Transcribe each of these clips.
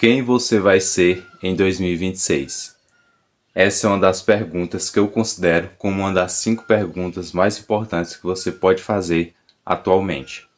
Quem você vai ser em 2026? Essa é uma das perguntas que eu considero como uma das 5 perguntas mais importantes que você pode fazer atualmente.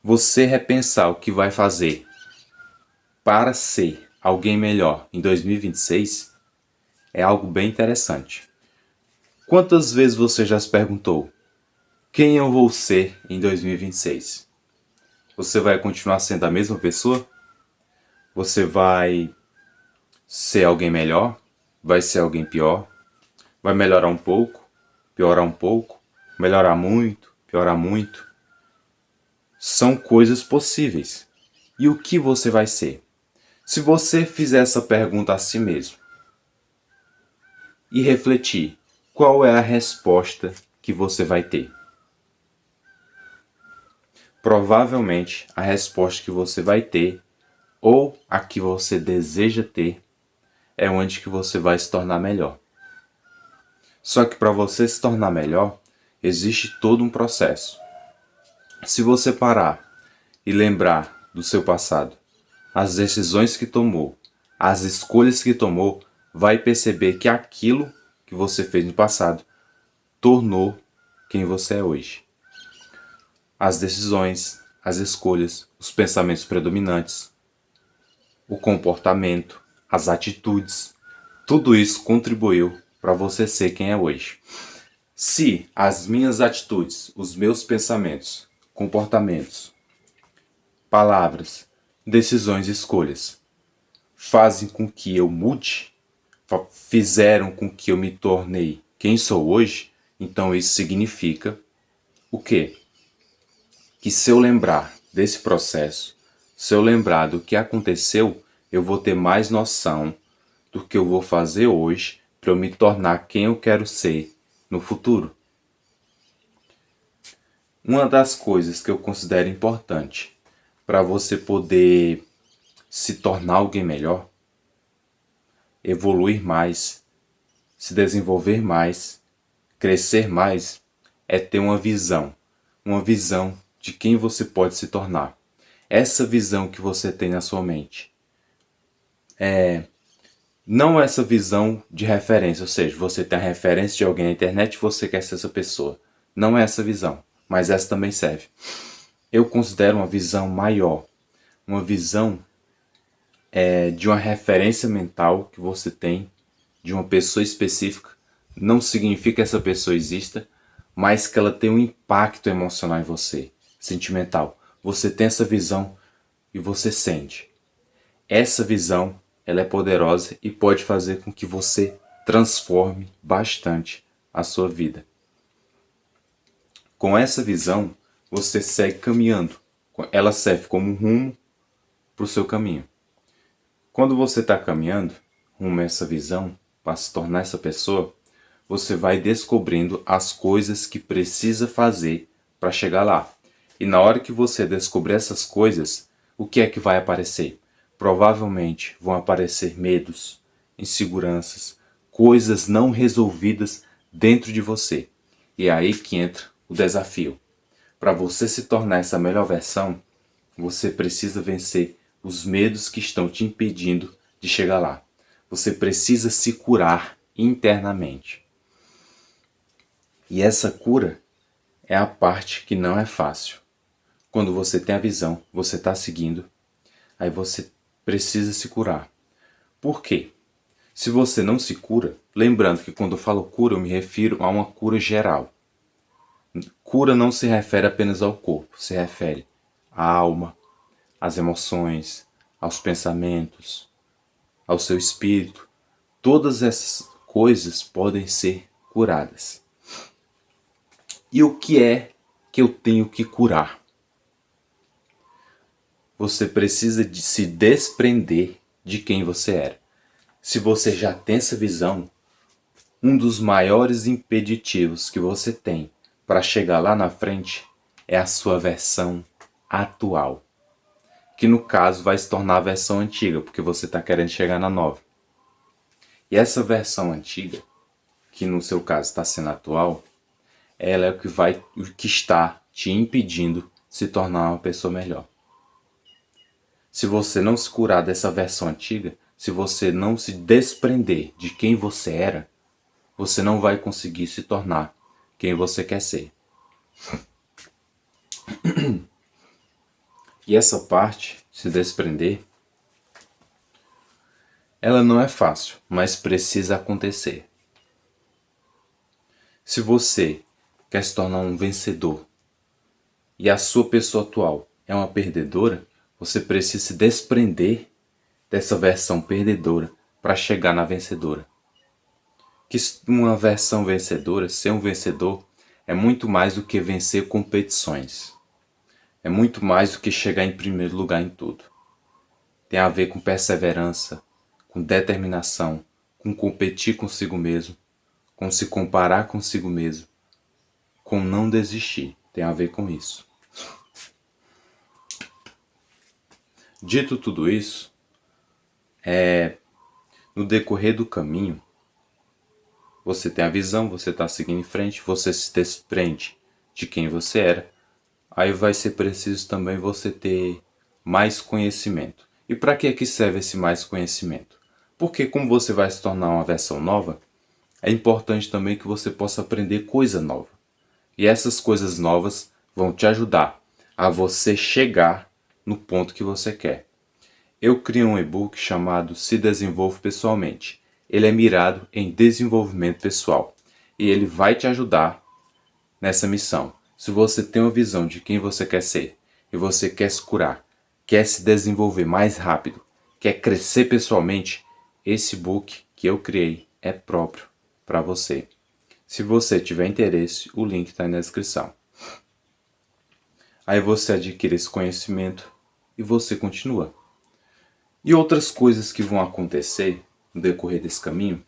Você repensar o que vai fazer para ser alguém melhor em 2026 é algo bem interessante. Quantas vezes você já se perguntou: quem eu vou ser em 2026? Você vai continuar sendo a mesma pessoa? Você vai ser alguém melhor? Vai ser alguém pior? Vai melhorar um pouco? Piorar um pouco? Melhorar muito? Piorar muito? São coisas possíveis. E o que você vai ser? Se você fizer essa pergunta a si mesmo e refletir, qual é a resposta que você vai ter? Provavelmente a resposta que você vai ter, ou a que você deseja ter, é onde que você vai se tornar melhor. Só que para você se tornar melhor, existe todo um processo. Se você parar e lembrar do seu passado, as decisões que tomou, as escolhas que tomou, vai perceber que aquilo que você fez no passado tornou quem você é hoje. As decisões, as escolhas, os pensamentos predominantes, o comportamento, as atitudes, tudo isso contribuiu para você ser quem é hoje. Se as minhas atitudes, os meus pensamentos, comportamentos, palavras, decisões e escolhas fazem com que eu mude, fizeram com que eu me tornei quem sou hoje, então isso significa o quê? Que se eu lembrar desse processo, se eu lembrar do que aconteceu, eu vou ter mais noção do que eu vou fazer hoje para eu me tornar quem eu quero ser no futuro. Uma das coisas que eu considero importante para você poder se tornar alguém melhor, evoluir mais, se desenvolver mais, crescer mais, é ter uma visão de quem você pode se tornar. Essa visão que você tem na sua mente. Não essa visão de referência, ou seja, você tem a referência de alguém na internet e você quer ser essa pessoa. Não é essa visão, mas essa também serve. Eu considero uma visão maior, uma visão de uma referência mental que você tem de uma pessoa específica. Não significa que essa pessoa exista, mas que ela tem um impacto emocional em você, sentimental. Você tem essa visão e você sente. Essa visão, ela é poderosa e pode fazer com que você transforme bastante a sua vida. Com essa visão, você segue caminhando. Ela serve como rumo para o seu caminho. Quando você está caminhando rumo a essa visão, para se tornar essa pessoa, você vai descobrindo as coisas que precisa fazer para chegar lá. E na hora que você descobrir essas coisas, o que é que vai aparecer? Provavelmente vão aparecer medos, inseguranças, coisas não resolvidas dentro de você. E é aí que entra o desafio. Para você se tornar essa melhor versão, você precisa vencer os medos que estão te impedindo de chegar lá. Você precisa se curar internamente. E essa cura é a parte que não é fácil. Quando você tem a visão, você está seguindo, aí você precisa se curar. Por quê? Se você não se cura, lembrando que quando eu falo cura, eu me refiro a uma cura geral. Cura não se refere apenas ao corpo, se refere à alma, às emoções, aos pensamentos, ao seu espírito. Todas essas coisas podem ser curadas. E o que é que eu tenho que curar? Você precisa de se desprender de quem você era. Se você já tem essa visão, um dos maiores impeditivos que você tem para chegar lá na frente é a sua versão atual. Que no caso vai se tornar a versão antiga, porque você está querendo chegar na nova. E essa versão antiga, que no seu caso está sendo atual, ela é o que está te impedindo de se tornar uma pessoa melhor. Se você não se curar dessa versão antiga, se você não se desprender de quem você era, você não vai conseguir se tornar quem você quer ser. E essa parte, se desprender, ela não é fácil, mas precisa acontecer. Se você quer se tornar um vencedor e a sua pessoa atual é uma perdedora, você precisa se desprender dessa versão perdedora para chegar na vencedora. Que uma versão vencedora, ser um vencedor, é muito mais do que vencer competições. É muito mais do que chegar em primeiro lugar em tudo. Tem a ver com perseverança, com determinação, com competir consigo mesmo, com se comparar consigo mesmo, com não desistir. Tem a ver com isso. Dito tudo isso, no decorrer do caminho, você tem a visão, você está seguindo em frente, você se desprende de quem você era. Aí vai ser preciso também você ter mais conhecimento. E para que serve esse mais conhecimento? Porque como você vai se tornar uma versão nova, é importante também que você possa aprender coisa nova. E essas coisas novas vão te ajudar a você chegar no ponto que você quer. Eu criei um e-book chamado Se Desenvolva Pessoalmente. Ele é mirado em desenvolvimento pessoal e ele vai te ajudar nessa missão. Se você tem uma visão de quem você quer ser e você quer se curar, quer se desenvolver mais rápido, quer crescer pessoalmente, esse book que eu criei é próprio para você. Se você tiver interesse, o link está na descrição. Aí você adquire esse conhecimento e você continua. E outras coisas que vão acontecer no decorrer desse caminho,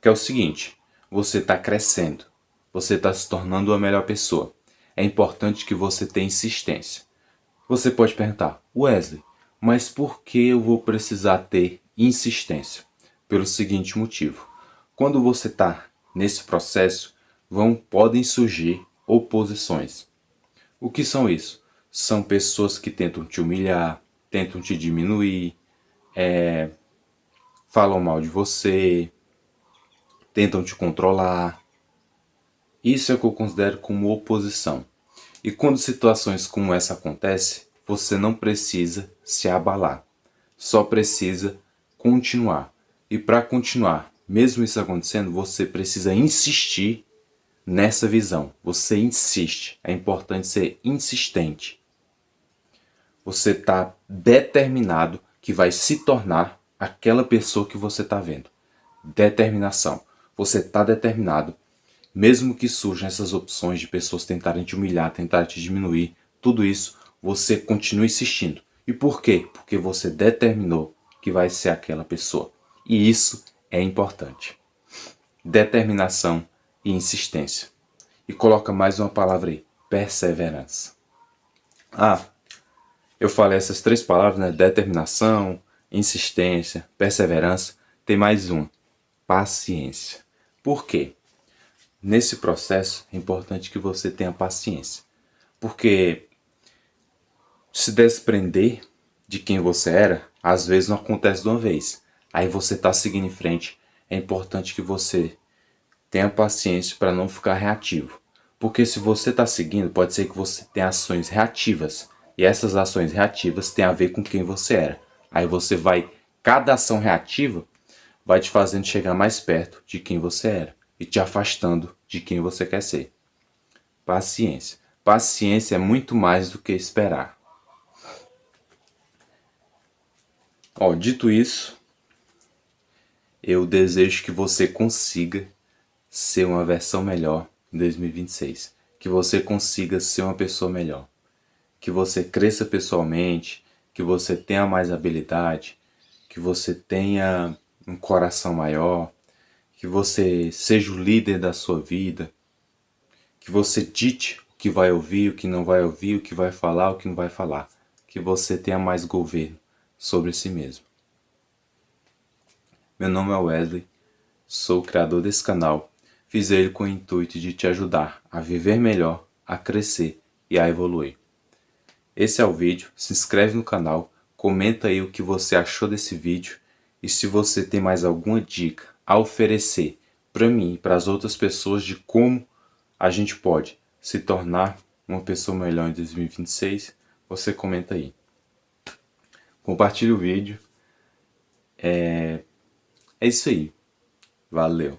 que é o seguinte, você está crescendo, você está se tornando uma melhor pessoa. É importante que você tenha insistência. Você pode perguntar, Wesley, mas por que eu vou precisar ter insistência? Pelo seguinte motivo, quando você está nesse processo, podem surgir oposições. O que são isso? São pessoas que tentam te humilhar, tentam te diminuir, falam mal de você, tentam te controlar. Isso é o que eu considero como oposição. E quando situações como essa acontecem, você não precisa se abalar. Só precisa continuar. E para continuar, mesmo isso acontecendo, você precisa insistir nessa visão. Você insiste. É importante ser insistente. Você está determinado que vai se tornar aquela pessoa que você está vendo. Determinação. Você está determinado, mesmo que surjam essas opções de pessoas tentarem te humilhar, tentarem te diminuir, tudo isso, você continua insistindo. E por quê? Porque você determinou que vai ser aquela pessoa. E isso é importante. Determinação e insistência. E coloca mais uma palavra aí, perseverança. Eu falei essas três palavras, né? Determinação, insistência, perseverança. Tem mais uma, paciência. Por quê? Nesse processo é importante que você tenha paciência. Porque se desprender de quem você era, às vezes não acontece de uma vez. Aí você está seguindo em frente. É importante que você tenha paciência para não ficar reativo. Porque se você está seguindo, pode ser que você tenha ações reativas. E essas ações reativas têm a ver com quem você era. Aí você vai, cada ação reativa vai te fazendo chegar mais perto de quem você era e te afastando de quem você quer ser. Paciência. Paciência é muito mais do que esperar. Dito isso, eu desejo que você consiga ser uma versão melhor em 2026. Que você consiga ser uma pessoa melhor. Que você cresça pessoalmente, que você tenha mais habilidade, que você tenha um coração maior, que você seja o líder da sua vida, que você dite o que vai ouvir, o que não vai ouvir, o que vai falar, o que não vai falar, que você tenha mais governo sobre si mesmo. Meu nome é Wesley, sou o criador desse canal, fiz ele com o intuito de te ajudar a viver melhor, a crescer e a evoluir. Esse é o vídeo, se inscreve no canal, comenta aí o que você achou desse vídeo e se você tem mais alguma dica a oferecer para mim e para as outras pessoas de como a gente pode se tornar uma pessoa melhor em 2026, você comenta aí. Compartilhe o vídeo. É isso aí. Valeu.